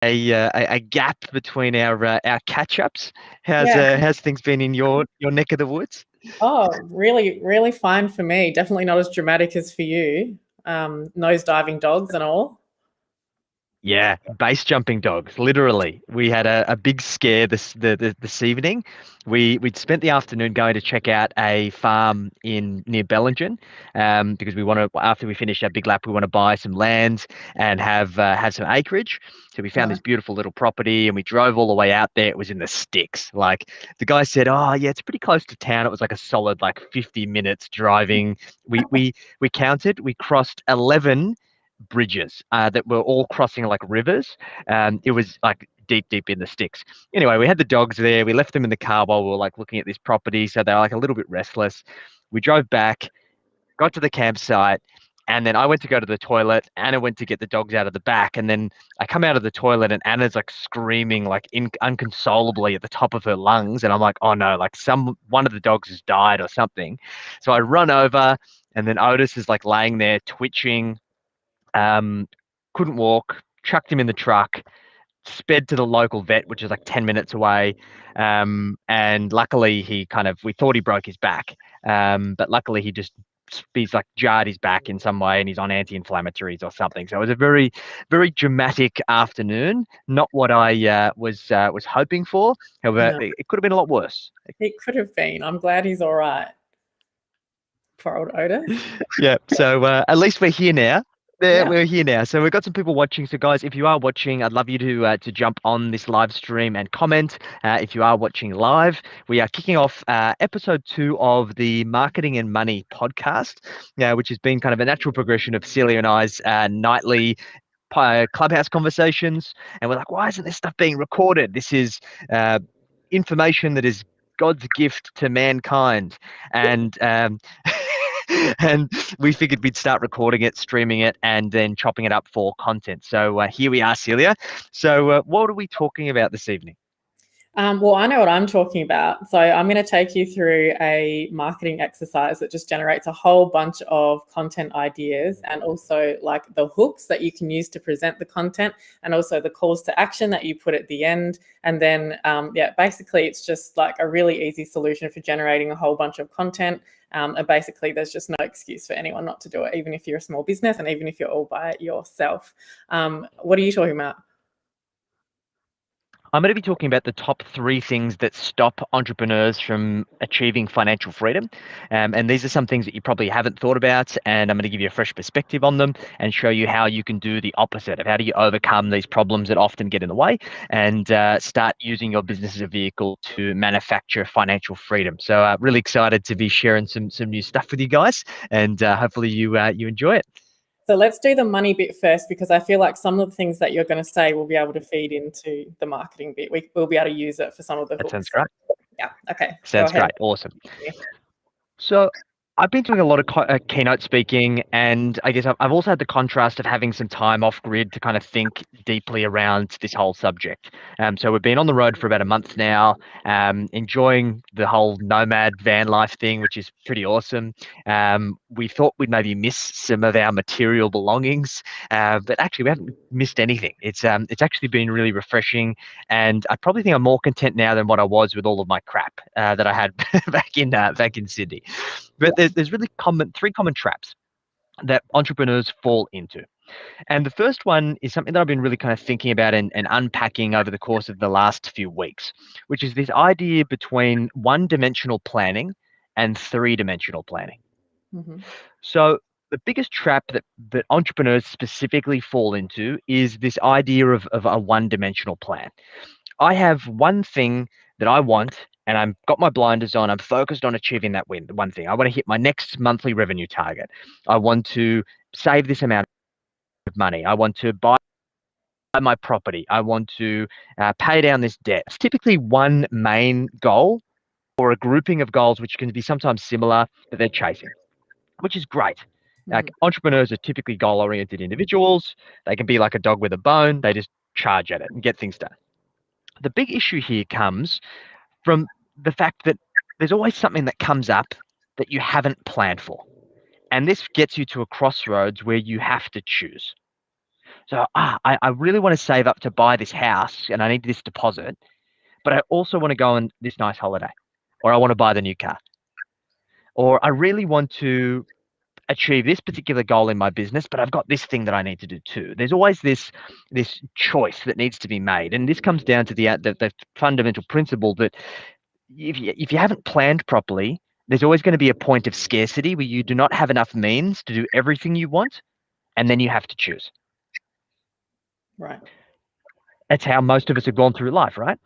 a gap between our catch ups. Yeah. How's things been in your neck of the woods? Oh, really, really fine for me. Definitely not as dramatic as for you. Nose diving dogs and all. Yeah, base jumping dogs. Literally, we had a big scare this evening. We'd spent the afternoon going to check out a farm in near Bellingen, because we want to after we finish our big lap, we want to buy some land and have some acreage. So we found Right. this beautiful little property, and we drove all the way out there. It was in the sticks. Like the guy said, "Oh yeah, it's pretty close to town." It was like a solid like 50 minutes driving. We counted. We crossed 11 bridges that were all crossing like rivers. It was like deep in the sticks. Anyway, we had the dogs there. We left them in the car while we were like looking at this property, so they were like a little bit restless. We drove back, got to the campsite, and then I went to go to the toilet. Anna went to get the dogs out of the back, and then I come out of the toilet, and Anna's like screaming like unconsolably at the top of her lungs, and I'm like, oh no, like one of the dogs has died or something. So I run over, and then Otis is like laying there twitching, um, couldn't walk, chucked him in the truck, sped to the local vet, which is like 10 minutes away. And luckily we thought he broke his back. But luckily he's like jarred his back in some way and he's on anti-inflammatories or something. So it was a very, very dramatic afternoon. Not what I was hoping for. However, No, it could have been a lot worse. it could have been. I'm glad he's all right. Poor old Otis. Yeah. So at least we're here now. There, Yeah. we're here now. So we've got some people watching. So guys, if you are watching, I'd love you to jump on this live stream and comment. If you are watching live, we are kicking off episode 2 of the Marketing and Money podcast, which has been kind of a natural progression of Celia and I's nightly clubhouse conversations. And we're like, why isn't this stuff being recorded? This is information that is God's gift to mankind, and and we figured we'd start recording it, streaming it, and then chopping it up for content. So here we are, Celia. So what are we talking about this evening? Well, I know what I'm talking about. So I'm going to take you through a marketing exercise that just generates a whole bunch of content ideas and also like the hooks that you can use to present the content and also the calls to action that you put at the end. And then, basically it's just like a really easy solution for generating a whole bunch of content. And basically there's just no excuse for anyone not to do it, even if you're a small business and even if you're all by yourself. What are you talking about? I'm going to be talking about the top 3 things that stop entrepreneurs from achieving financial freedom. And these are some things that you probably haven't thought about. And I'm going to give you a fresh perspective on them and show you how you can do the opposite of how do you overcome these problems that often get in the way and start using your business as a vehicle to manufacture financial freedom. So really excited to be sharing some new stuff with you guys, and hopefully you enjoy it. So let's do the money bit first, because I feel like some of the things that you're going to say will be able to feed into the marketing bit. We'll be able to use it for some of the That sounds hooks. great. Yeah. Okay. Go Sounds ahead. great. Awesome. So I've been doing a lot of keynote speaking, and I guess I've also had the contrast of having some time off grid to kind of think deeply around this whole subject. So we've been on the road for about a month now, enjoying the whole nomad van life thing, which is pretty awesome. We thought we'd maybe miss some of our material belongings, but actually we haven't missed anything. It's actually been really refreshing, and I probably think I'm more content now than what I was with all of my crap that I had back in Sydney. But there's really 3 common traps that entrepreneurs fall into. And the first one is something that I've been really kind of thinking about and unpacking over the course of the last few weeks, which is this idea between one-dimensional planning and three-dimensional planning. Mm-hmm. So the biggest trap that entrepreneurs specifically fall into is this idea of a one-dimensional plan. I have one thing that I want, and I've got my blinders on. I'm focused on achieving that one thing. I want to hit my next monthly revenue target. I want to save this amount of money. I want to buy my property. I want to pay down this debt. It's typically one main goal or a grouping of goals, which can be sometimes similar, that they're chasing, which is great. Mm-hmm. Entrepreneurs are typically goal-oriented individuals. They can be like a dog with a bone. They just charge at it and get things done. The big issue here comes from the fact that there's always something that comes up that you haven't planned for. And this gets you to a crossroads where you have to choose. So I really want to save up to buy this house and I need this deposit, but I also want to go on this nice holiday, or I want to buy the new car, or I really want to achieve this particular goal in my business, but I've got this thing that I need to do too. There's always this choice that needs to be made, and this comes down to the fundamental principle that if you haven't planned properly, there's always going to be a point of scarcity where you do not have enough means to do everything you want, and then you have to choose. Right. That's how most of us have gone through life, right?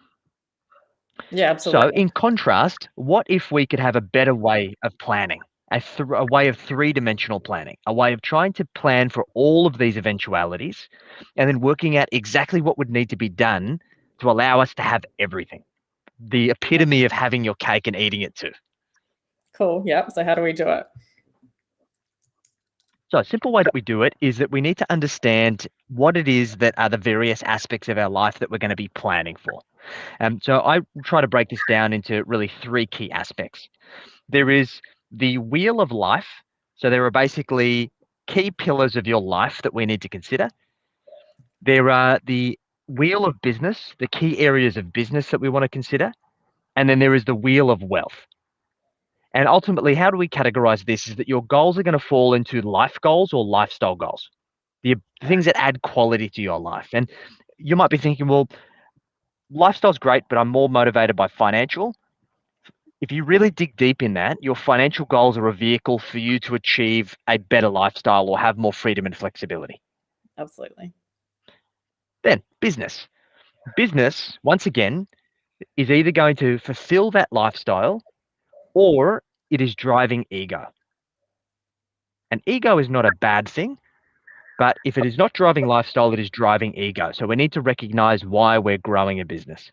Yeah, So, absolutely. in contrast, what if we could have a better way of planning, a way of three-dimensional planning, a way of trying to plan for all of these eventualities and then working out exactly what would need to be done to allow us to have everything? The Okay. epitome of having your cake and eating it too. Cool. Yep. So how do we do it? So, a simple way that we do it is that we need to understand what it is that are the various aspects of our life that we're going to be planning for. So, I try to break this down into really three key aspects. There is the wheel of life. So, there are basically key pillars of your life that we need to consider. There are the wheel of business, the key areas of business that we want to consider. And then there is the wheel of wealth. And ultimately, how do we categorize this? Is that your goals are going to fall into life goals or lifestyle goals, the things that add quality to your life. And you might be thinking, well, lifestyle's great, but I'm more motivated by financial. If you really dig deep in that, your financial goals are a vehicle for you to achieve a better lifestyle or have more freedom and flexibility. Absolutely. Then, business. Business, once again, is either going to fulfill that lifestyle or it is driving ego. And ego is not a bad thing. But if it is not driving lifestyle, it is driving ego. So we need to recognize why we're growing a business.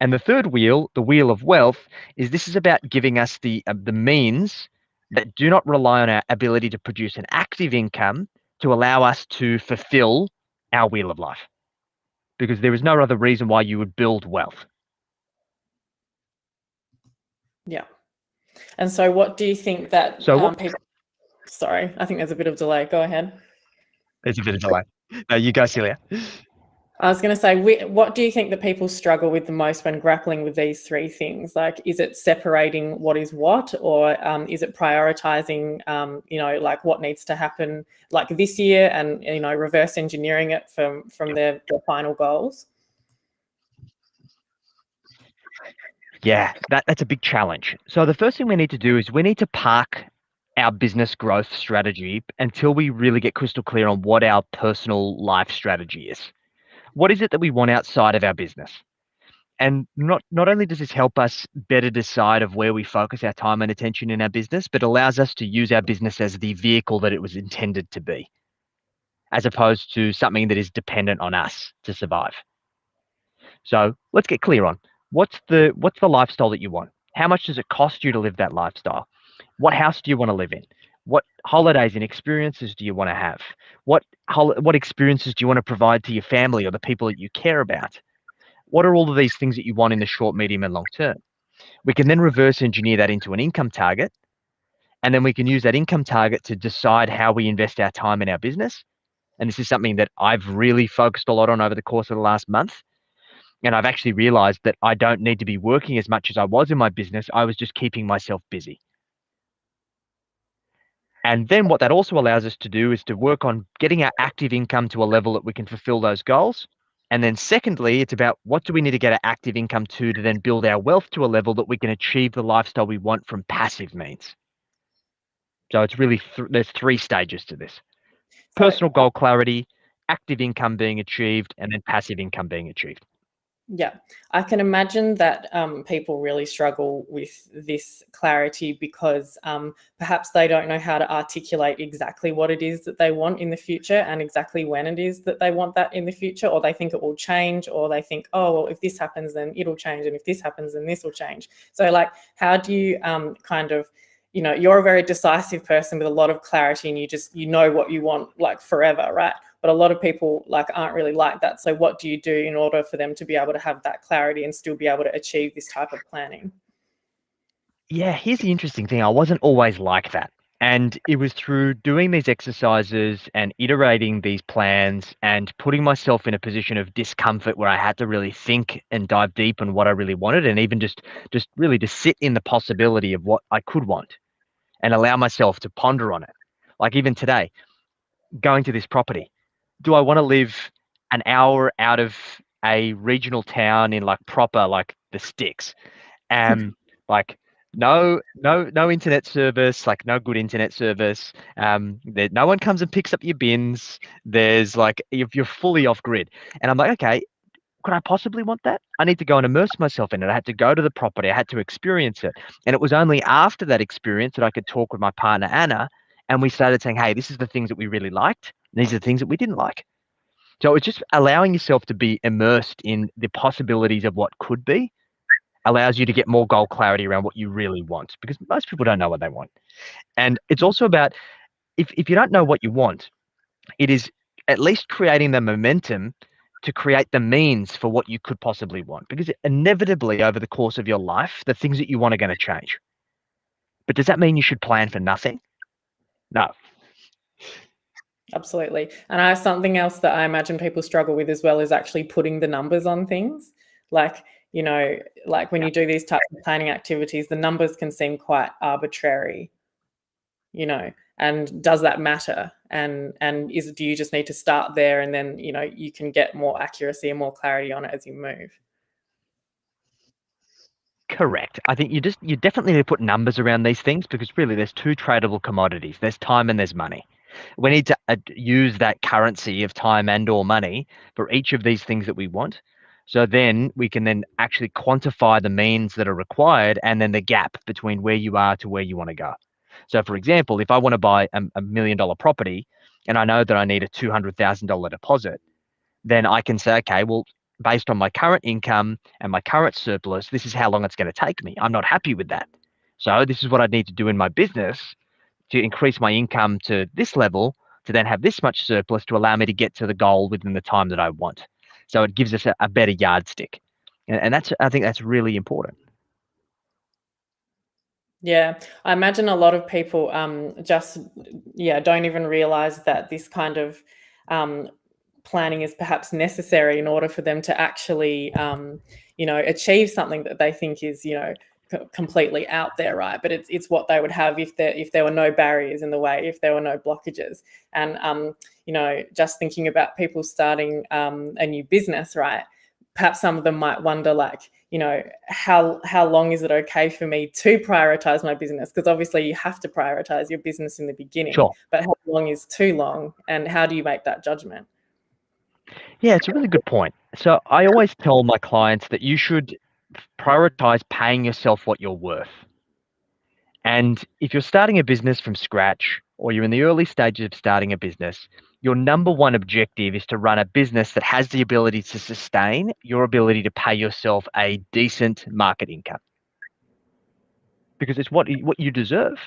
And the third wheel, the wheel of wealth, is this is about giving us the means that do not rely on our ability to produce an active income to allow us to fulfill our wheel of life. Because there is no other reason why you would build wealth. Yeah. And so what do you think that So what? people, sorry, I think there's a bit of delay. Go ahead. There's a bit of delay. No, you go, Celia. I was going to say, what do you think that people struggle with the most when grappling with these three things? Like, is it separating what is what, or is it prioritizing, like what needs to happen like this year and, reverse engineering it from their final goals? Yeah, that's a big challenge. So the first thing we need to do is we need to park our business growth strategy until we really get crystal clear on what our personal life strategy is. What is it that we want outside of our business? And not only does this help us better decide of where we focus our time and attention in our business, but allows us to use our business as the vehicle that it was intended to be, as opposed to something that is dependent on us to survive. So let's get clear on what's the lifestyle that you want? How much does it cost you to live that lifestyle? What house do you want to live in? What holidays and experiences do you want to have? What experiences do you want to provide to your family or the people that you care about? What are all of these things that you want in the short, medium, and long term? We can then reverse engineer that into an income target, and then we can use that income target to decide how we invest our time in our business. And this is something that I've really focused a lot on over the course of the last month. And I've actually realized that I don't need to be working as much as I was in my business. I was just keeping myself busy. And then what that also allows us to do is to work on getting our active income to a level that we can fulfill those goals. And then secondly, it's about what do we need to get our active income to then build our wealth to a level that we can achieve the lifestyle we want from passive means. So it's really, there's three stages to this. So Personal goal clarity, active income being achieved, and then passive income being achieved. yeah, I can imagine that people really struggle with this clarity because perhaps they don't know how to articulate exactly what it is that they want in the future and exactly when it is that they want that in the future, or they think it will change, or they think, oh, well, if this happens, then it'll change, and if this happens, then this will change. So, like, how do you kind of, you're a very decisive person with a lot of clarity, and you know what you want like forever, right? But a lot of people like aren't really like that. So what do you do in order for them to be able to have that clarity and still be able to achieve this type of planning? Yeah, here's the interesting thing. I wasn't always like that. And it was through doing these exercises and iterating these plans and putting myself in a position of discomfort where I had to really think and dive deep on what I really wanted, and even just really to sit in the possibility of what I could want and allow myself to ponder on it. Like even today, going to this property, do I want to live an hour out of a regional town in like proper like the sticks? Um, like no internet service, like no good internet service. There, no one comes and picks up your bins. There's like you're fully off grid, and I'm like, okay, could I possibly want that? I need to go and immerse myself in it. I had to go to the property. I had to experience it, and it was only after that experience that I could talk with my partner Anna, and we started saying, hey, this is the things that we really liked. And these are the things that we didn't like. So it's just allowing yourself to be immersed in the possibilities of what could be allows you to get more goal clarity around what you really want because most people don't know what they want. And it's also about if you don't know what you want, it is at least creating the momentum to create the means for what you could possibly want because inevitably over the course of your life, the things that you want are going to change. But does that mean you should plan for nothing? No. Absolutely. And I something else that I imagine people struggle with as well is actually putting the numbers on things. Like, you know, like when Yeah. you do these types of planning activities, the numbers can seem quite arbitrary, you know, and does that matter? And is do you just need to start there and then, you know, you can get more accuracy and more clarity on it as you move? Correct. I think you definitely need to put numbers around these things because really there's two tradable commodities. There's time and there's money. We need to use that currency of time and or money for each of these things that we want. So then we can then actually quantify the means that are required and then the gap between where you are to where you want to go. So for example, if I want to buy a $1 million property and I know that I need a $200,000 deposit, then I can say, okay, well, based on my current income and my current surplus, this is how long it's going to take me. I'm not happy with that. So this is what I need to do in my business to increase my income to this level to then have this much surplus to allow me to get to the goal within the time that I want. So it gives us a better yardstick. And that's I think that's really important. Yeah, I imagine a lot of people just don't even realize that this kind of um, planning is perhaps necessary in order for them to actually achieve something that they think is completely out there, right? But it's what they would have if there were no barriers in the way, if there were no blockages. And just thinking about people starting a new business, right? Perhaps some of them might wonder, like, how long is it okay for me to prioritize my business? Because obviously you have to prioritize your business in the beginning, Sure. but how long is too long, and how do you make that judgment? Yeah, it's a really good point. So I always tell my clients that you should prioritize paying yourself what you're worth. And if you're starting a business from scratch or you're in the early stages of starting a business, your number one objective is to run a business that has the ability to sustain your ability to pay yourself a decent market income because it's what you deserve.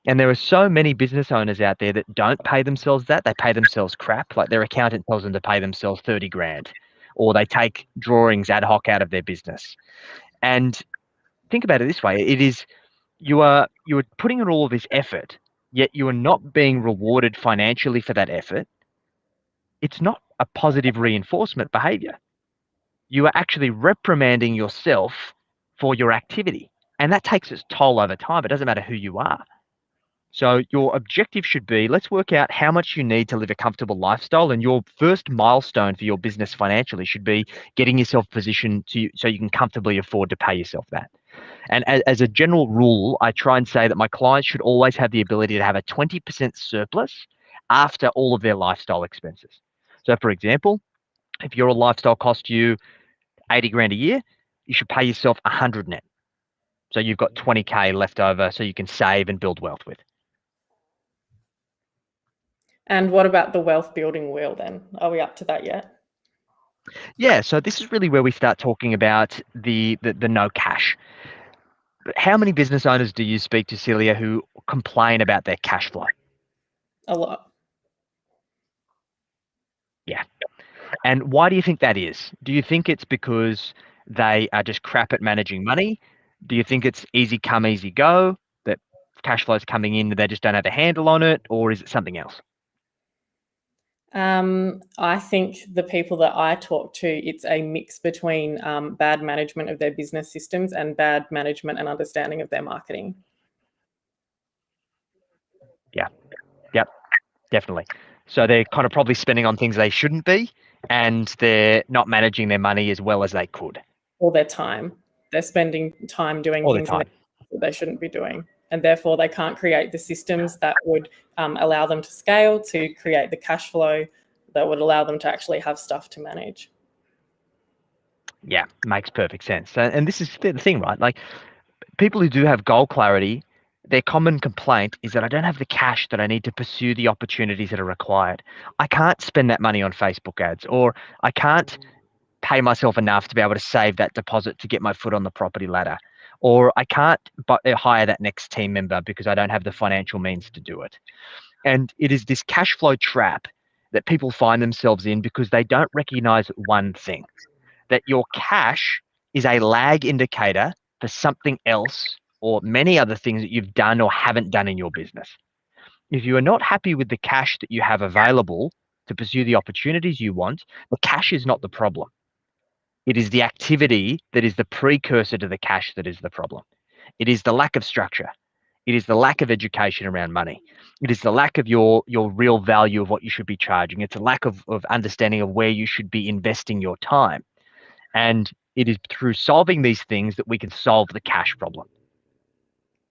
And there are so many business owners out there that don't pay themselves that. They pay themselves crap. Like their accountant tells them to pay themselves 30 grand, or they take drawings ad hoc out of their business. And think about it this way. It is you are putting in all of this effort, yet you are not being rewarded financially for that effort. It's not a positive reinforcement behavior. You are actually reprimanding yourself for your activity. And that takes its toll over time. It doesn't matter who you are. So your objective should be let's work out how much you need to live a comfortable lifestyle. And your first milestone for your business financially should be getting yourself positioned so you can comfortably afford to pay yourself that. And as a general rule, I try and say that my clients should always have the ability to have a 20% surplus after all of their lifestyle expenses. So, for example, if your lifestyle costs you 80 grand a year, you should pay yourself 100 net. So you've got 20K left over so you can save and build wealth with. And what about the wealth building wheel then? Are we up to that yet? Yeah, so this is really where we start talking about the no cash. How many business owners do you speak to, Celia, who complain about their cash flow? A lot. Yeah. And why do you think that is? Do you think it's because they are just crap at managing money? Do you think it's easy come, easy go? That cash flows coming in, they just don't have a handle on it, or is it something else? I think the people that I talk to, it's a mix between bad management of their business systems and bad management and understanding of their marketing. Yeah. Yep. Definitely. So they're kind of probably spending on things they shouldn't be, and they're not managing their money as well as they could. All their time. They're spending time doing All the things time. that they shouldn't be doing. And therefore, they can't create the systems that would allow them to scale, to create the cash flow that would allow them to actually have stuff to manage. Yeah, makes perfect sense. And this is the thing, right? Like people who do have goal clarity, their common complaint is that I don't have the cash that I need to pursue the opportunities that are required. I can't spend that money on Facebook ads, or I can't pay myself enough to be able to save that deposit to get my foot on the property ladder, or I can't hire that next team member because I don't have the financial means to do it. And it is this cash flow trap that people find themselves in because they don't recognize one thing, that your cash is a lag indicator for something else or many other things that you've done or haven't done in your business. If you are not happy with the cash that you have available to pursue the opportunities you want, the cash is not the problem. It is the activity that is the precursor to the cash that is the problem. It is the lack of structure. It is the lack of education around money. It is the lack of your real value of what you should be charging. It's a lack of understanding of where you should be investing your time. And it is through solving these things that we can solve the cash problem.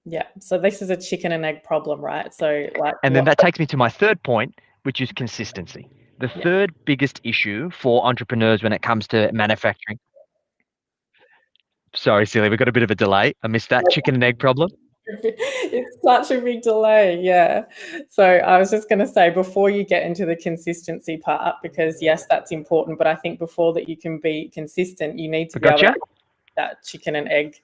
Yeah. So this is a chicken and egg problem, right? So like And then that takes me to my third point, which is consistency. The Yeah. third biggest issue for entrepreneurs when it comes to manufacturing. Sorry, Celia, we got a bit of a delay. I missed that chicken and egg problem. It's such a big delay. Yeah. So I was just going to say before you get into the consistency part, because yes, that's important. But I think before that you can be consistent, you need to be able to that chicken and egg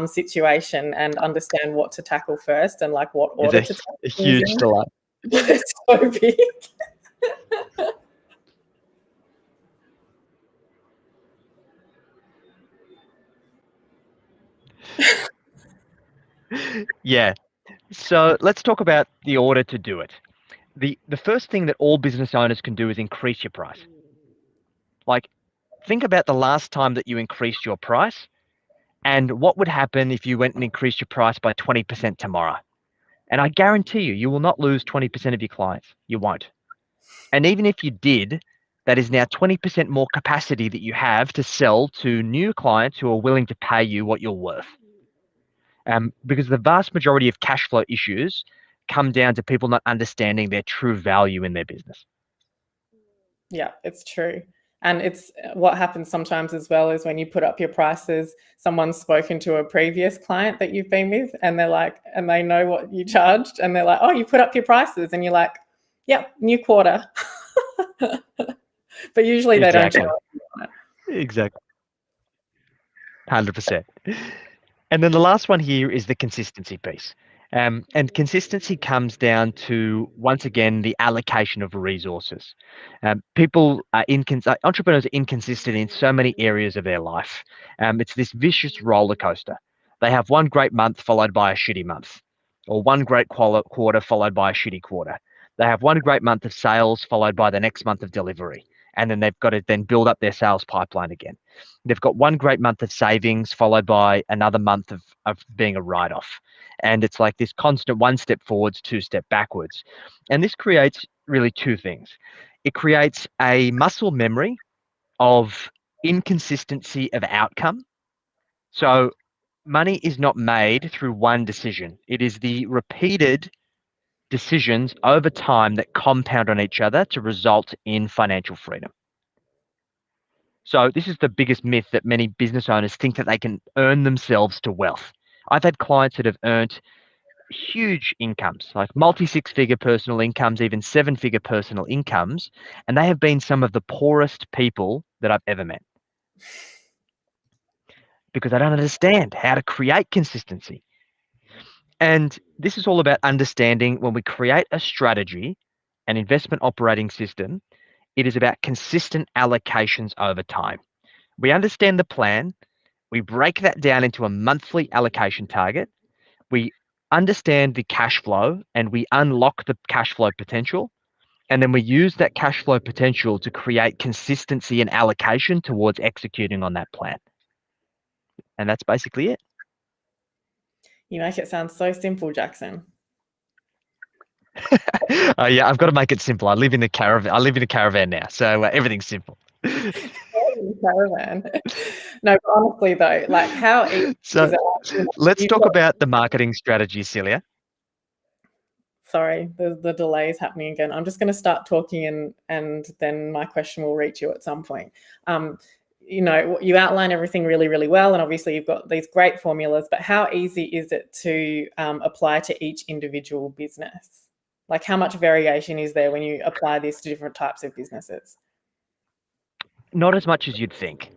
situation and understand what to tackle first and like what order to tackle. A huge delay. It's so big. Yeah. So let's talk about the order to do it. The first thing that all business owners can do is increase your price. Like, think about the last time that you increased your price and what would happen if you went and increased your price by 20% tomorrow. And I guarantee you, you will not lose 20% of your clients. You won't. And even if you did, that is now 20% more capacity that you have to sell to new clients who are willing to pay you what you're worth. Because the vast majority of cash flow issues come down to people not understanding their true value in their business. Yeah, it's true. And it's what happens sometimes as well is when you put up your prices, someone's spoken to a previous client that you've been with and they're like, and they know what you charged and they're like, oh, you put up your prices. And you're like, yep, new quarter. But usually they don't charge you on it. Exactly. 100%. And then the last one here is the consistency piece. And consistency comes down to, once again, the allocation of resources. Entrepreneurs are inconsistent in so many areas of their life. It's this vicious roller coaster. They have one great month followed by a shitty month, or one great quarter followed by a shitty quarter. They have one great month of sales followed by the next month of delivery. And then they've got to then build up their sales pipeline again. They've got one great month of savings followed by another month of being a write-off. And it's like this constant one step forwards, two step backwards. And this creates really two things. It creates a muscle memory of inconsistency of outcome. So money is not made through one decision. It is the repeated decisions over time that compound on each other to result in financial freedom. So this is the biggest myth that many business owners think that they can earn themselves to wealth. I've had clients that have earned huge incomes, like multi-six-figure personal incomes, even seven-figure personal incomes, and they have been some of the poorest people that I've ever met because they don't understand how to create consistency. And this is all about understanding when we create a strategy, an investment operating system, it is about consistent allocations over time. We understand the plan. We break that down into a monthly allocation target. We understand the cash flow and we unlock the cash flow potential. And then we use that cash flow potential to create consistency and allocation towards executing on that plan. And that's basically it. You make it sound so simple, Jackson. Yeah, I've got to make it simple. I live in a caravan. I live in a caravan now, so everything's simple. Caravan. No, but honestly though, like how easy So is it? Actually, let's you've talk got, about the marketing strategy, Celia. sorry, the delay is happening again. I'm just going to start talking and then my question will reach you at some point. You know, you outline everything really, really well, and obviously you've got these great formulas, but how easy is it to apply to each individual business? Like how much variation is there when you apply this to different types of businesses? Not as much as you'd think.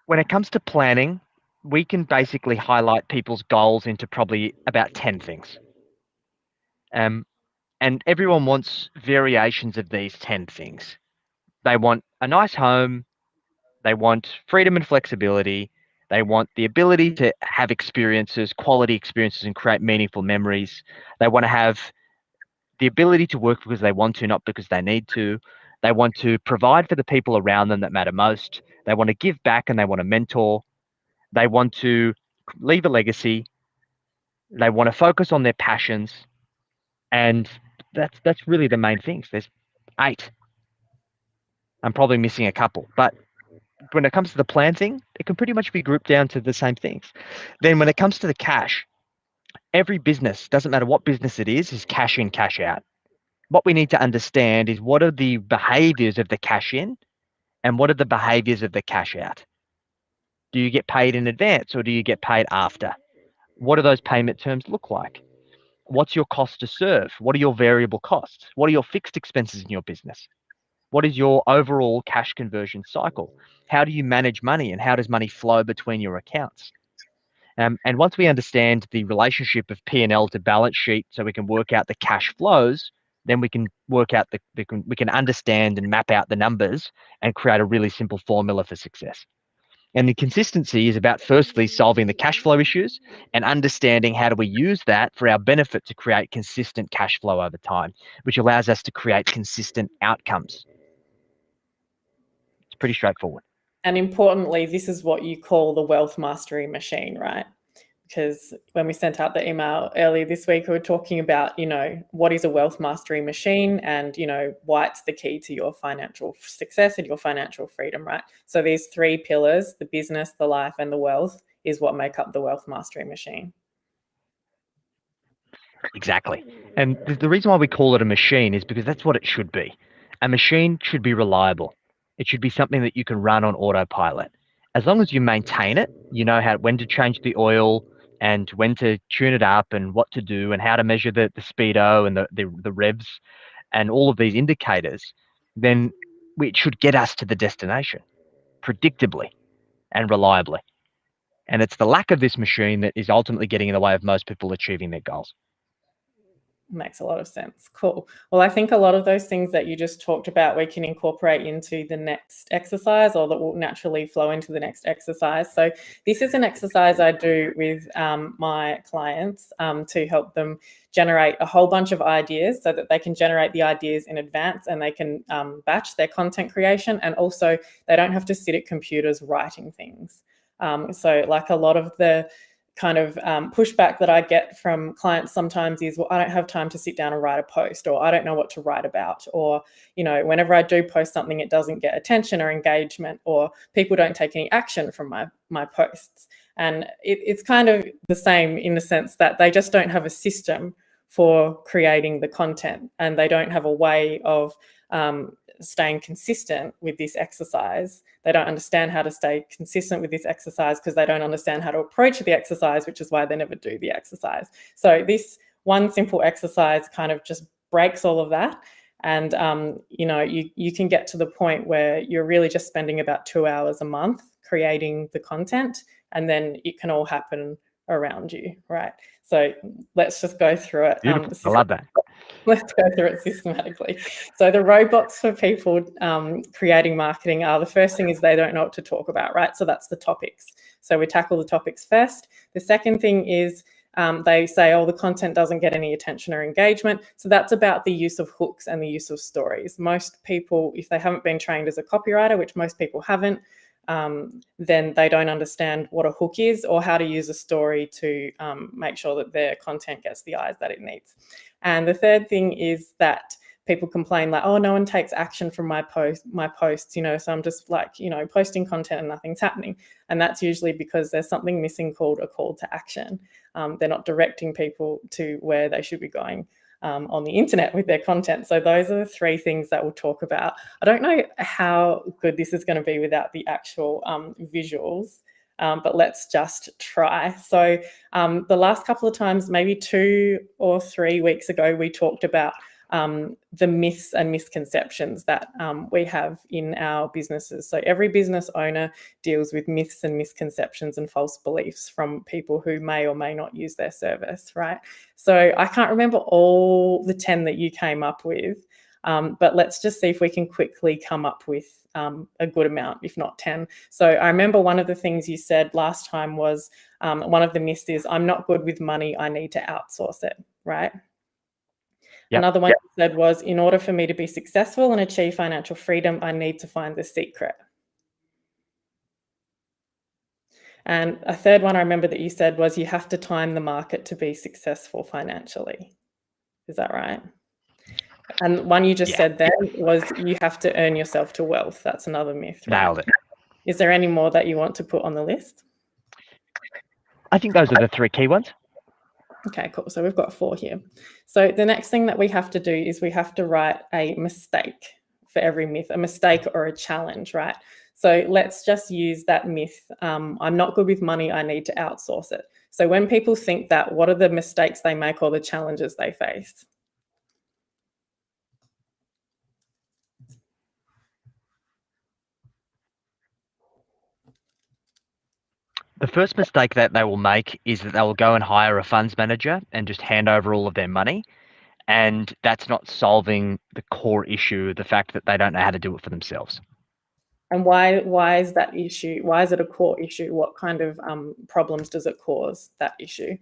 When it comes to planning, we can basically highlight people's goals into probably about 10 things. And everyone wants variations of these 10 things. They want a nice home, they want freedom and flexibility, they want the ability to have experiences, quality experiences, and create meaningful memories. They want to have the ability to work because they want to, not because they need to. They want to provide for the people around them that matter most. They want to give back and they want to mentor. They want to leave a legacy. They want to focus on their passions. And that's really the main things. There's 8. I'm probably missing a couple. But when it comes to the plan thing, it can pretty much be grouped down to the same things. Then when it comes to the cash, every business, doesn't matter what business it is cash in, cash out. What we need to understand is what are the behaviors of the cash in and what are the behaviors of the cash out? Do you get paid in advance or do you get paid after? What do those payment terms look like? What's your cost to serve? What are your variable costs? What are your fixed expenses in your business? What is your overall cash conversion cycle? How do you manage money and how does money flow between your accounts? And once we understand the relationship of P&L to balance sheet so we can work out the cash flows, then we can work out we can understand and map out the numbers and create a really simple formula for success. And the consistency is about firstly solving the cash flow issues and understanding how do we use that for our benefit to create consistent cash flow over time, which allows us to create consistent outcomes. It's pretty straightforward. And importantly, this is what you call the wealth mastery machine, right? Because when we sent out the email earlier this week, we were talking about, you know, what is a wealth mastery machine and, you know, why it's the key to your financial success and your financial freedom, right? So these 3 pillars, the business, the life, and the wealth, is what make up the wealth mastery machine. Exactly. And the reason why we call it a machine is because that's what it should be. A machine should be reliable. It should be something that you can run on autopilot. As long as you maintain it, you know when to change the oil and when to tune it up and what to do and how to measure the speedo and the revs and all of these indicators, then it should get us to the destination predictably and reliably. And it's the lack of this machine that is ultimately getting in the way of most people achieving their goals. Makes a lot of sense. Cool. Well, I think a lot of those things that you just talked about, we can incorporate into the next exercise or that will naturally flow into the next exercise. So this is an exercise I do with my clients to help them generate a whole bunch of ideas so that they can generate the ideas in advance and they can batch their content creation, and also they don't have to sit at computers writing things. So like a lot of the kind of pushback that I get from clients sometimes is, well, I don't have time to sit down and write a post, or I don't know what to write about, or, you know, whenever I do post something, it doesn't get attention or engagement, or people don't take any action from my posts. And it's kind of the same in the sense that they just don't have a system for creating the content, and they don't have a way of staying consistent with this exercise. They don't understand how to stay consistent with this exercise because they don't understand how to approach the exercise, which is why they never do the exercise. So this one simple exercise kind of just breaks all of that. And, you know, you can get to the point where you're really just spending about 2 hours a month creating the content, and then it can all happen around you, right? So let's just go through it. Beautiful. I love that. Let's go through it systematically. So the roadblocks for people creating marketing are, the first thing is they don't know what to talk about, right? So that's the topics. So we tackle the topics first. The second thing is They say, oh, the content doesn't get any attention or engagement. So that's about the use of hooks and the use of stories. Most people, if they haven't been trained as a copywriter, which most people haven't, then they don't understand what a hook is or how to use a story to make sure that their content gets the eyes that it needs. And the third thing is that people complain like, oh, no one takes action from my posts, you know, so I'm just like, you know, posting content and nothing's happening. And that's usually because there's something missing called a call to action. They're not directing people to where they should be going on the internet with their content. So those are the three things that we'll talk about. I don't know how good this is going to be without the actual visuals, but let's just try. So the last couple of times, maybe 2 or 3 weeks ago, we talked about the myths and misconceptions that we have in our businesses. So every business owner deals with myths and misconceptions and false beliefs from people who may or may not use their service, right? So I can't remember all the 10 that you came up with, but let's just see if we can quickly come up with a good amount, if not 10. So I remember one of the things you said last time was one of the myths is, I'm not good with money, I need to outsource it, right? Yep. Another one you said was, in order for me to be successful and achieve financial freedom, I need to find the secret. And a third one I remember that you said was, you have to time the market to be successful financially. Is that right? And one you just said then was, you have to earn yourself to wealth. That's another myth, right? Nailed it. Is there any more that you want to put on the list? I think those are the 3 key ones. Okay, cool. So we've got 4 here. So the next thing that we have to do is we have to write a mistake for every myth, a mistake or a challenge, right? So let's just use that myth. I'm not good with money, I need to outsource it. So when people think that, what are the mistakes they make or the challenges they face? The first mistake that they will make is that they will go and hire a funds manager and just hand over all of their money. And that's not solving the core issue, the fact that they don't know how to do it for themselves. And why is that issue? Why is it a core issue? What kind of problems does it cause, that issue?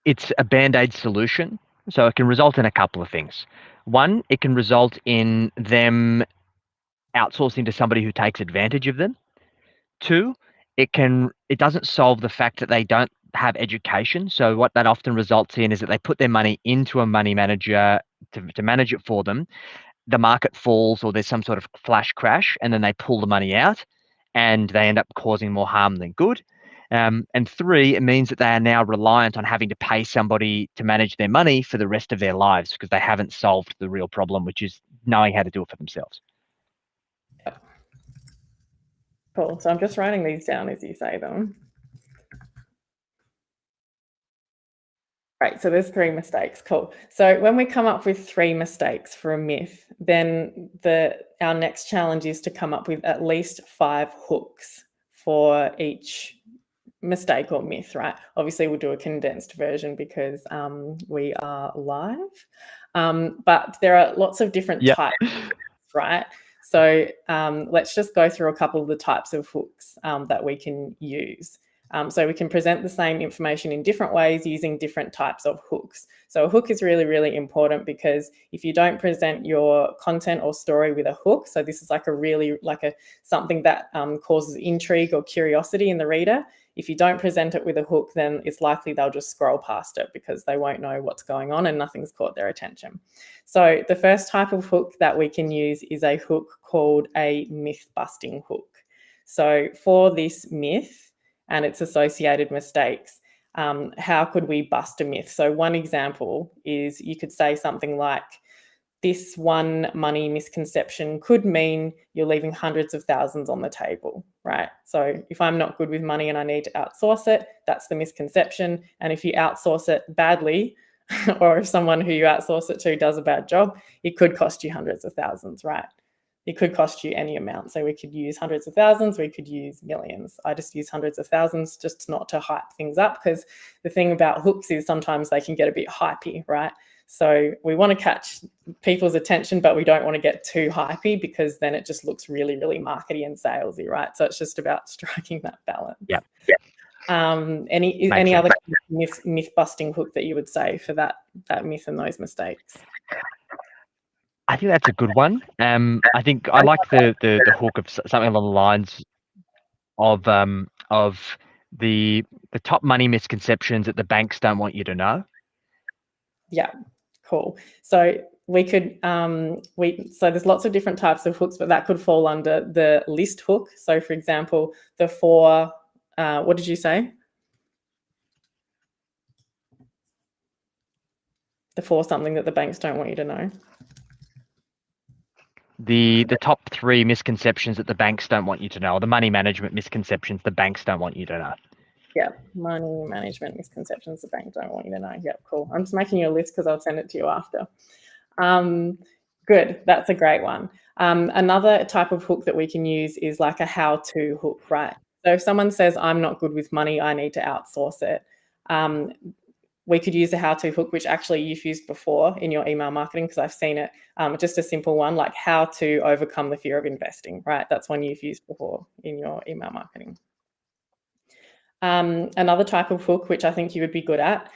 It's a band-aid solution. So it can result in a couple of things. One, it can result in them outsourcing to somebody who takes advantage of them. 2, it doesn't solve the fact that they don't have education. So what that often results in is that they put their money into a money manager to manage it for them. The market falls or there's some sort of flash crash, and then they pull the money out and they end up causing more harm than good. And 3, it means that they are now reliant on having to pay somebody to manage their money for the rest of their lives because they haven't solved the real problem, which is knowing how to do it for themselves. Cool. So I'm just writing these down as you say them. Right, so there's 3 mistakes. Cool. So when we come up with 3 mistakes for a myth, then our next challenge is to come up with at least 5 hooks for each mistake or myth, right? Obviously, we'll do a condensed version because we are live, but there are lots of different types, right? So let's just go through a couple of the types of hooks that we can use. So we can present the same information in different ways using different types of hooks. So a hook is really, really important because if you don't present your content or story with a hook, so this is like something that causes intrigue or curiosity in the reader. If you don't present it with a hook, then it's likely they'll just scroll past it because they won't know what's going on and nothing's caught their attention. So the first type of hook that we can use is a hook called a myth-busting hook. So for this myth and its associated mistakes, how could we bust a myth? So one example is you could say something like, this one money misconception could mean you're leaving hundreds of thousands on the table, right? So if I'm not good with money and I need to outsource it, that's the misconception. And if you outsource it badly, or if someone who you outsource it to does a bad job, it could cost you hundreds of thousands, right? It could cost you any amount. So we could use hundreds of thousands, we could use millions. I just use hundreds of thousands just not to hype things up, because the thing about hooks is sometimes they can get a bit hypey, right? So we want to catch people's attention, but we don't want to get too hypey, because then it just looks really, really markety and salesy, right? So it's just about striking that balance. Yeah. Any other myth busting hook that you would say for that myth and those mistakes? I think that's a good one. I think I like the hook of something along the lines of the top money misconceptions that the banks don't want you to know. Yeah, cool. So we could so there's lots of different types of hooks, but that could fall under the list hook. So for example, the 4 what did you say? The 4 something that the banks don't want you to know. The top 3 misconceptions that the banks don't want you to know, or the money management misconceptions the banks don't want you to know. Yeah, money management misconceptions the bank don't want you to know. Yeah, cool. I'm just making you a list because I'll send it to you after. Good, that's a great one. Another type of hook that we can use is like a how-to hook, right? So if someone says, I'm not good with money, I need to outsource it. We could use a how-to hook, which actually you've used before in your email marketing, because I've seen it. Just a simple one, like how to overcome the fear of investing, right? That's one you've used before in your email marketing. Another type of hook, which I think you would be good at,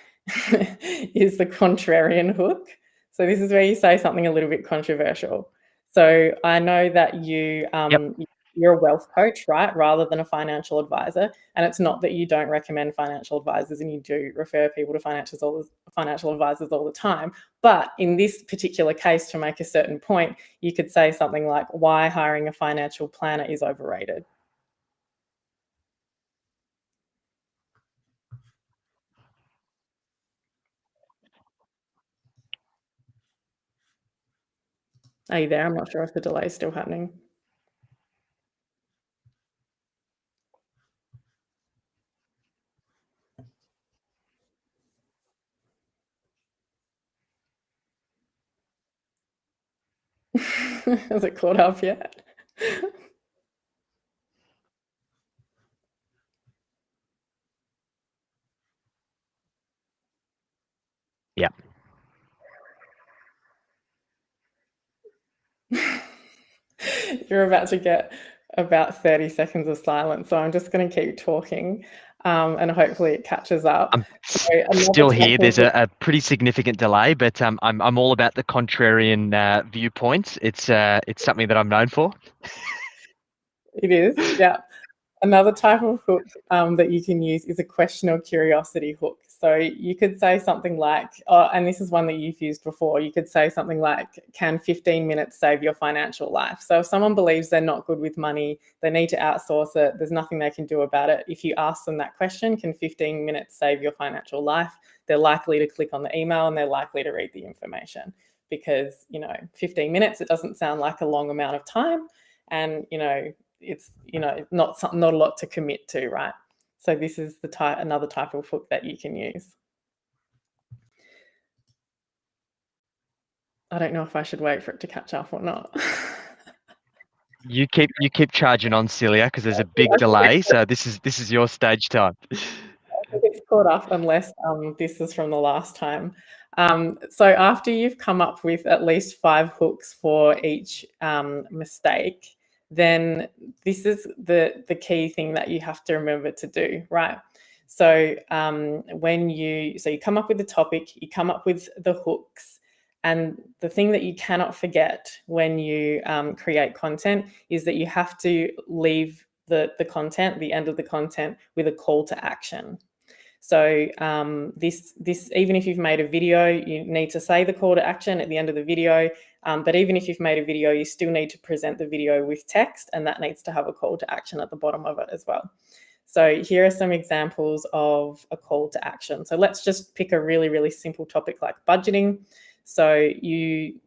is the contrarian hook. So this is where you say something a little bit controversial. So I know that you're a wealth coach, right, rather than a financial advisor. And it's not that you don't recommend financial advisors, and you do refer people to financial advisors all the time. But in this particular case, to make a certain point, you could say something like, why hiring a financial planner is overrated. Are you there? I'm not sure if the delay is still happening. Has it caught up yet? Yeah. You're about to get about 30 seconds of silence, so I'm just going to keep talking, and hopefully it catches up. I'm still here. There's a pretty significant delay, but I'm all about the contrarian viewpoints. It's something that I'm known for. It is, yeah. Another type of hook that you can use is a question or curiosity hook. So you could say something like, and this is one that you've used before, you could say something like, can 15 minutes save your financial life? So if someone believes they're not good with money, they need to outsource it, there's nothing they can do about it. If you ask them that question, can 15 minutes save your financial life? They're likely to click on the email and they're likely to read the information, because, 15 minutes, it doesn't sound like a long amount of time. And, it's not a lot to commit to, right? So this is another type of hook that you can use. I don't know if I should wait for it to catch up or not. You keep charging on, Celia, because there's a big delay. So this is your stage time. I think it's caught up, unless this is from the last time. So after you've come up with at least 5 hooks for each mistake, then this is the key thing that you have to remember to do, right? So you come up with the topic, you come up with the hooks, and the thing that you cannot forget when you create content is that you have to leave the content, the end of the content, with a call to action. So this even if you've made a video, you need to say the call to action at the end of the video. But even if you've made a video, you still need to present the video with text, and that needs to have a call to action at the bottom of it as well. So here are some examples of a call to action. So let's just pick a really, really simple topic like budgeting. So you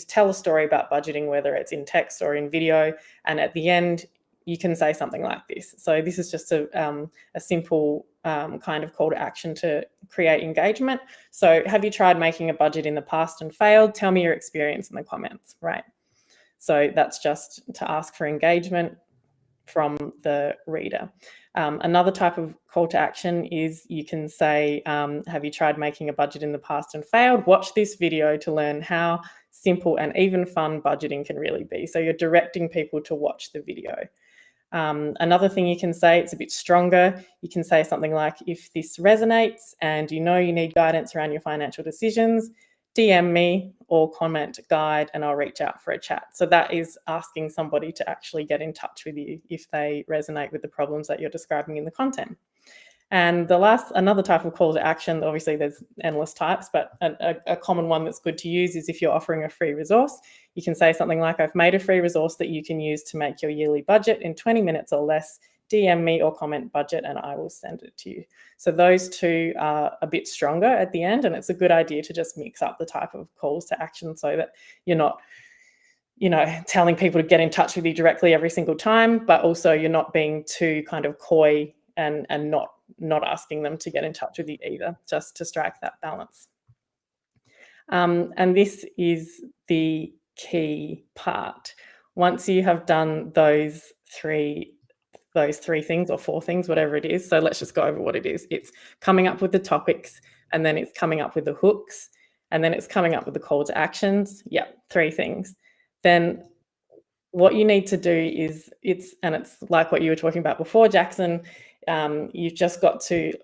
tell a story about budgeting, whether it's in text or in video, and at the end, you can say something like this. So this is just a simple kind of call to action to create engagement. So have you tried making a budget in the past and failed? Tell me your experience in the comments, right? So that's just to ask for engagement from the reader. Another type of call to action is you can say, have you tried making a budget in the past and failed? Watch this video to learn how simple and even fun budgeting can really be. So you're directing people to watch the video. Another thing you can say, it's a bit stronger. You can say something like, if this resonates and you know you need guidance around your financial decisions, DM me or comment guide and I'll reach out for a chat. So that is asking somebody to actually get in touch with you if they resonate with the problems that you're describing in the content. And another type of call to action, obviously there's endless types, but a common one that's good to use is if you're offering a free resource, you can say something like, I've made a free resource that you can use to make your yearly budget in 20 minutes or less. DM me or comment budget and I will send it to you. So those two are a bit stronger at the end, and it's a good idea to just mix up the type of calls to action so that you're not, telling people to get in touch with you directly every single time, but also you're not being too kind of coy and not asking them to get in touch with you either, just to strike that balance. And this is the key part. Once you have done those three things or four things, whatever it is. So let's just go over what it is. It's coming up with the topics, and then it's coming up with the hooks, and then it's coming up with the call to actions. Yeah, three things. Then what you need to do is it's like what you were talking about before, Jackson. You've just got to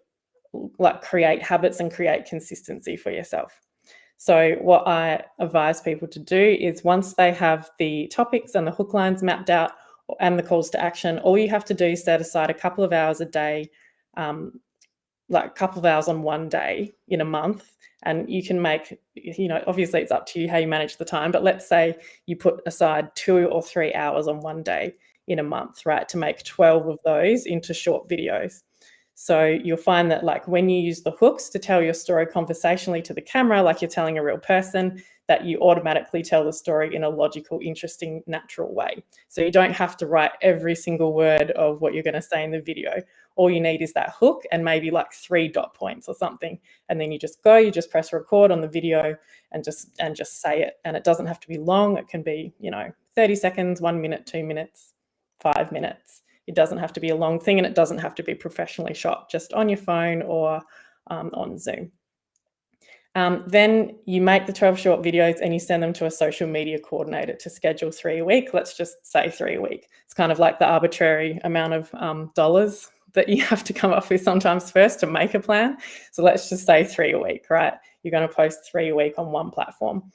create habits and create consistency for yourself. So what I advise people to do is once they have the topics and the hook lines mapped out and the calls to action, all you have to do is set aside a couple of hours a day, a couple of hours on one day in a month. And you can make, obviously it's up to you how you manage the time, but let's say you put aside 2 or 3 hours on one day in a month, right, to make 12 of those into short videos. So you'll find that when you use the hooks to tell your story conversationally to the camera, like you're telling a real person, that you automatically tell the story in a logical, interesting, natural way. So you don't have to write every single word of what you're going to say in the video. All you need is that hook and maybe 3 dot points or something. And then you just press record on the video and just say it. And it doesn't have to be long. It can be, 30 seconds, 1 minute, 2 minutes, 5 minutes. It doesn't have to be a long thing, and it doesn't have to be professionally shot, just on your phone or on Zoom. Then you make the 12 short videos and you send them to a social media coordinator to schedule 3 a week. Let's just say 3 a week. It's kind of like the arbitrary amount of dollars that you have to come up with sometimes first to make a plan. So let's just say 3 a week, right? You're going to post 3 a week on one platform.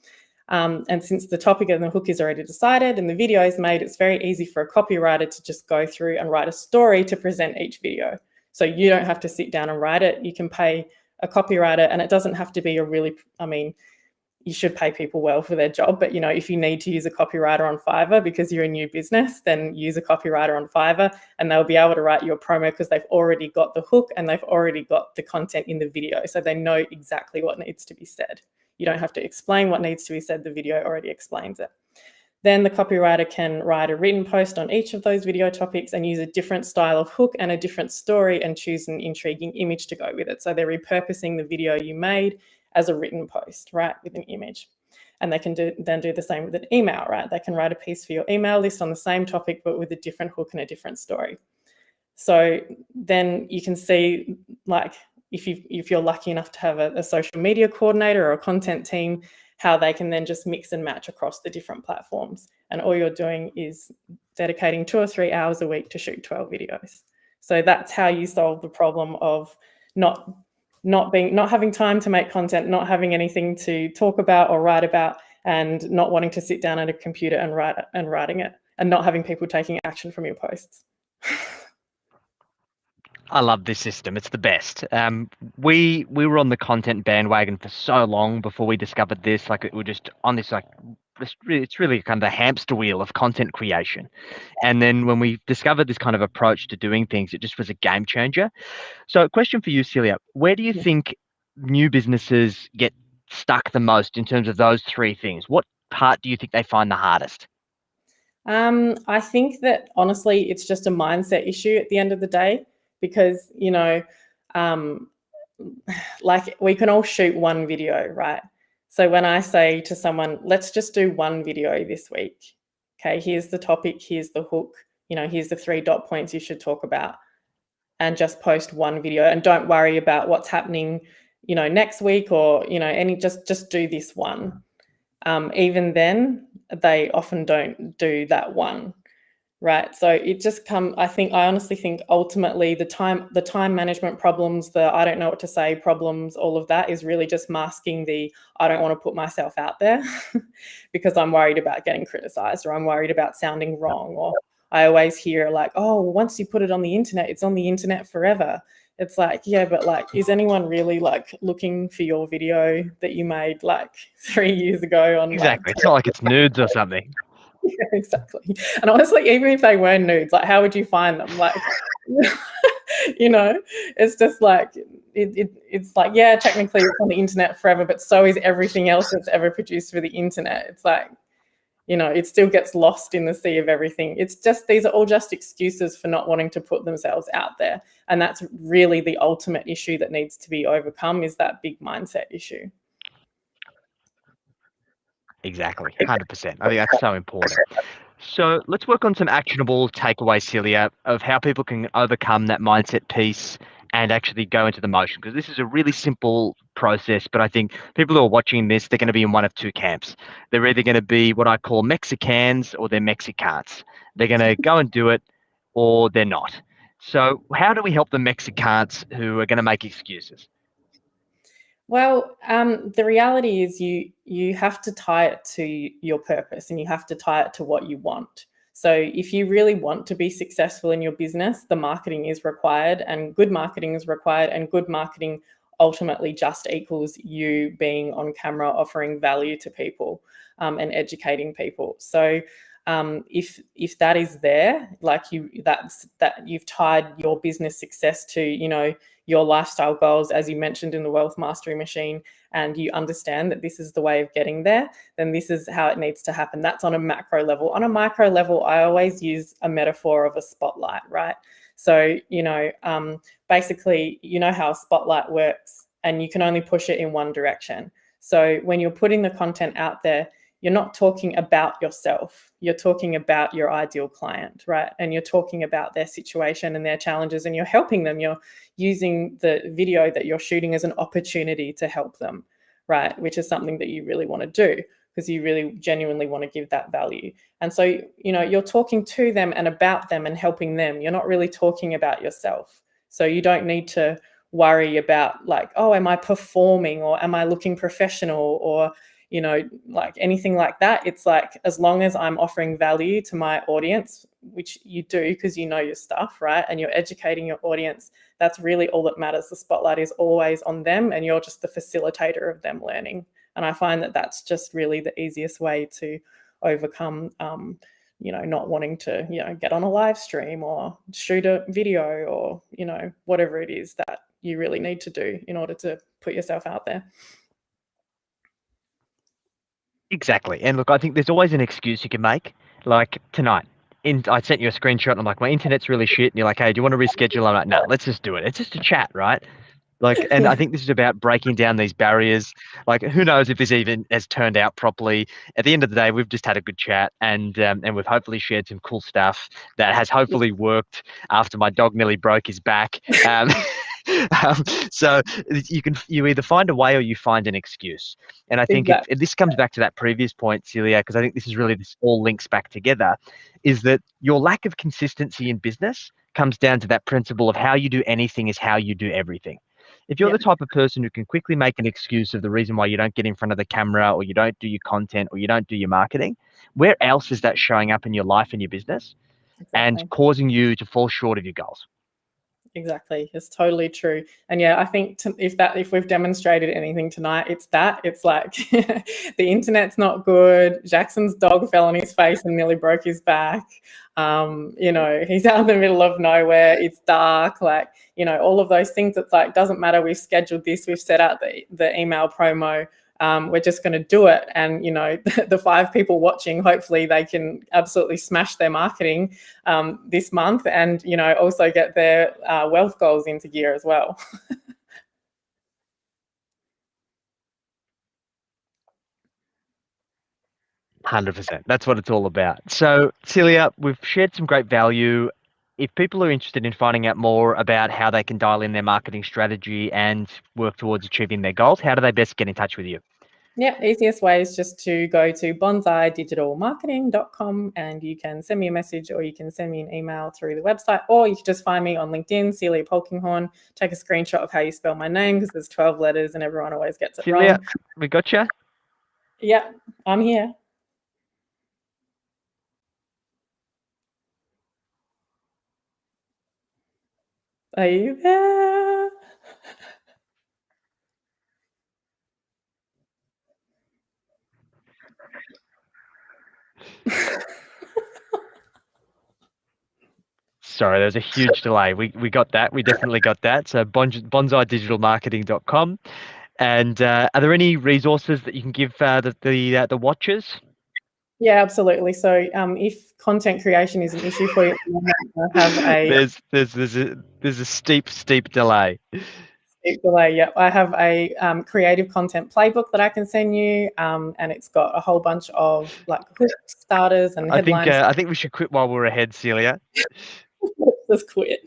And since the topic and the hook is already decided and the video is made, it's very easy for a copywriter to just go through and write a story to present each video. So you don't have to sit down and write it. You can pay a copywriter, and it doesn't have to be you should pay people well for their job, but if you need to use a copywriter on Fiverr because you're a new business, then use a copywriter on Fiverr and they'll be able to write you a promo because they've already got the hook and they've already got the content in the video. So they know exactly what needs to be said. You don't have to explain what needs to be said. The video already explains it. Then the copywriter can write a written post on each of those video topics and use a different style of hook and a different story and choose an intriguing image to go with it. So they're repurposing the video you made as a written post, right, with an image. And they can then do the same with an email, right? They can write a piece for your email list on the same topic, but with a different hook and a different story. So then you can see, if you're lucky enough to have a social media coordinator or a content team, how they can then just mix and match across the different platforms. And all you're doing is dedicating 2 or 3 hours a week to shoot 12 videos. So that's how you solve the problem of not having time to make content, not having anything to talk about or write about, and not wanting to sit down at a computer and writing it, and not having people taking action from your posts. I love this system. It's the best. We were on the content bandwagon for so long before we discovered this. We're just on this it's really kind of the hamster wheel of content creation. And then when we discovered this kind of approach to doing things, it just was a game changer. So, a question for you, Celia: where do you think new businesses get stuck the most in terms of those 3 things? What part do you think they find the hardest? I think that honestly, it's just a mindset issue at the end of the day, because we can all shoot one video, right? So when I say to someone, let's just do one video this week, Okay, here's the topic, here's the hook, here's the 3 dot points you should talk about, and just post one video and don't worry about what's happening, next week or, just do this one. Even then, they often don't do that one. Right. So it just I honestly think ultimately the time management problems, the I don't know what to say problems, all of that is really just masking the I don't want to put myself out there because I'm worried about getting criticized or I'm worried about sounding wrong. Or I always hear like, oh, once you put it on the internet, it's on the internet forever. It's like, yeah, but like, is anyone really like looking for your video that you made like 3 years ago on like Exactly. It's not like it's nudes or something. yeah, exactly. And honestly, even if they were nudes, like how would you find them? Like, it's just like it's like, yeah, technically it's on the internet forever, but so is everything else that's ever produced for the internet. It's like, it still gets lost in the sea of everything. It's just these are all just excuses for not wanting to put themselves out there. And that's really the ultimate issue that needs to be overcome is that big mindset issue. Exactly. 100%. I think that's so important. So let's work on some actionable takeaways, Celia, of how people can overcome that mindset piece and actually go into the motion. Because this is a really simple process, but I think people who are watching this, they're going to be in one of two camps. They're either going to be what I call Mexicans or they're Mexicans. They're going to go and do it or they're not. So how do we help the Mexicans who are going to make excuses? Well, the reality is you have to tie it to your purpose and you have to tie it to what you want. So if you really want to be successful in your business, the marketing is required and good marketing is required, and good marketing ultimately just equals you being on camera, offering value to people, and educating people. So if that is there, like that you've tied your business success to, your lifestyle goals, as you mentioned in the Wealth Mastery Machine, and you understand that this is the way of getting there, then this is how it needs to happen. That's on a macro level. On a micro level, I always use a metaphor of a spotlight, right? So, basically, you know how a spotlight works and you can only push it in one direction. So when you're putting the content out there, you're not talking about yourself. You're talking about your ideal client, right? And you're talking about their situation and their challenges, and you're helping them. You're using the video that you're shooting as an opportunity to help them, right? Which is something that you really want to do because you really genuinely want to give that value. And so, you're talking to them and about them and helping them. You're not really talking about yourself. So you don't need to worry about like, oh, am I performing or am I looking professional or like anything like that. It's like, as long as I'm offering value to my audience, which you do because you know your stuff, right? And you're educating your audience, that's really all that matters. The spotlight is always on them and you're just the facilitator of them learning. And I find that that's just really the easiest way to overcome, not wanting to, get on a live stream or shoot a video or, whatever it is that you really need to do in order to put yourself out there. Exactly. And look, I think there's always an excuse you can make. Like tonight, I sent you a screenshot and I'm like, my internet's really shit. And you're like, hey, do you want to reschedule? I'm like, no, let's just do it. It's just a chat, right? Like, and I Yeah, think this is about breaking down these barriers. Like, who knows if this even has turned out properly? At the end of the day, we've just had a good chat, and we've hopefully shared some cool stuff that has hopefully worked after my dog nearly broke his back. Um, so you either find a way or you find an excuse. And I think exactly. if this comes back to that previous point, Celia, because I think this all links back together, is that your lack of consistency in business comes down to that principle of how you do anything is how you do everything. If you're Yeah, the type of person who can quickly make an excuse of the reason why you don't get in front of the camera or you don't do your content or you don't do your marketing, where else is that showing up in your life and your business and exactly. causing you to fall short of your goals? Exactly. It's totally true. And yeah, I think if we've demonstrated anything tonight, it's like the internet's not good. Jackson's dog fell on his face and nearly broke his back. He's out in the middle of nowhere. It's dark, like, all of those things. It's like, doesn't matter. We've scheduled this. We've set out the email promo. We're just going to do it. And, the 5 people watching, hopefully they can absolutely smash their marketing this month and, also get their wealth goals into gear as well. 100%. That's what it's all about. So, Celia, we've shared some great value. If people are interested in finding out more about how they can dial in their marketing strategy and work towards achieving their goals, how do they best get in touch with you? Yeah, easiest way is just to go to bonsaidigitalmarketing.com and you can send me a message or you can send me an email through the website, or you can just find me on LinkedIn, Celia Polkinghorn. Take a screenshot of how you spell my name because there's 12 letters and everyone always gets it Celia, wrong. we got you. Yeah, I'm here. Are you there? Sorry, there's a huge delay. We got that. We definitely got that. So bonsaidigitalmarketing.com. And are there any resources that you can give the watchers? Yeah, absolutely. So if content creation is an issue for you, I have a There's a steep delay. delay. Yeah, I have a creative content playbook that I can send you, and it's got a whole bunch of like hook starters and headlines. I think we should quit while we're ahead, Celia. Just quit.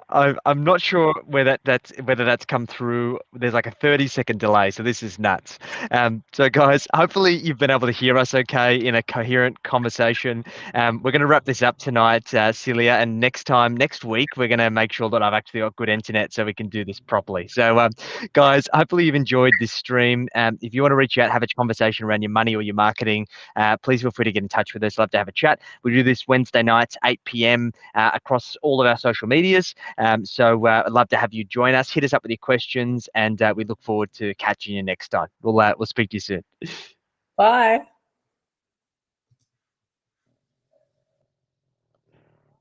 I'm not sure whether that's come through. There's like a 30-second delay, so this is nuts. So guys, hopefully you've been able to hear us okay in a coherent conversation. We're going to wrap this up tonight, Celia, and next week, we're going to make sure that I've actually got good internet so we can do this properly. So, guys, hopefully you've enjoyed this stream. If you want to reach out, have a conversation around your money or your marketing, please feel free to get in touch with us. Love to have a chat. We do this Wednesday nights, 8 p.m. Across all of our social medias. So I'd love to have you join us. Hit us up with your questions, and we look forward to catching you next time. We'll speak to you soon. Bye.